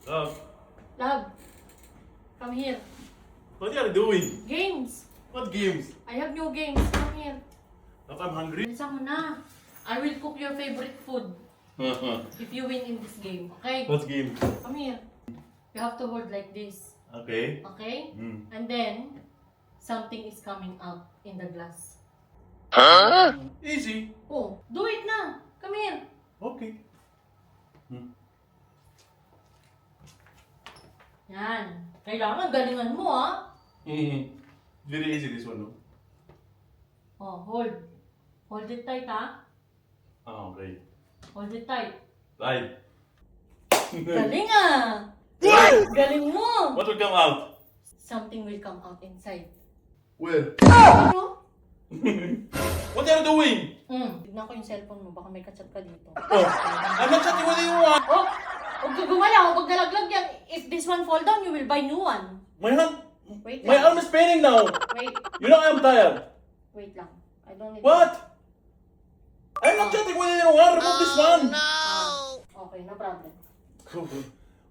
Love, Love, come here. what are you doing? Games. What games? I have new games. Come here. Love, I'm hungry. Bilisan mo na. I will cook your favorite food if you win in this game. Okay? What game? Come here. You have to hold like this. Okay. Okay? Mm. And then, something is coming out in the glass. Easy. Oh, do it na. Come here. Okay. Hmm. Yan. Kailangan galingan mo, ah. Very easy this one, no? Oh, hold. Hold it tight, ah. Ah, okay. Hold it tight. Right. Galing, ah. Galing mo. What will come out? Something will come out inside. Where? Ano? What are you doing? Tignan ko yung cellphone mo. Baka may kachat ka dito. Oh, I'm not chatting with anyone. Oh! Huwag ka gumalaw. Huwag nalaglag yan. If this one fall down, you will buy new one. My hand, Wait my lang. arm is paining now. Wait. You know I'm tired. Wait lang. I don't need... What? I'm not chatting with anyone. Remove this one. Okay, no problem.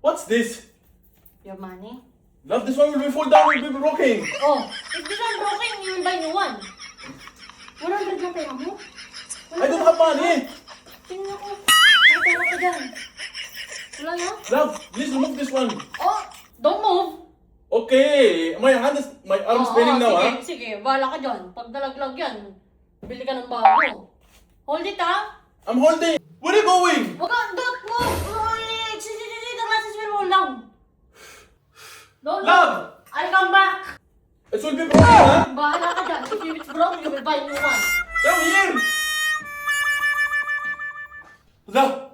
What's this? Your money? Love, this one will be fall down. Will be broken. Oh! If this one broken, you will buy new one. 100 lang pera mo? I don't have money. Tingnan ko. May pera ka dyan. Wala na? Love, please remove this one. Oh! Don't move! Okay, my arm is paining now, sige, huh? sige. Bahala ka dyan. Pag nalaglag yan, bili ka ng bago. Hold it, ha? I'm holding. Where are you going? Wag ka, don't move! The glasses will roll down. Don't Love! move. I'll come back. It will be broken, huh? Bahala ka dyan. If it's broke, you will buy new one. Come here. Love,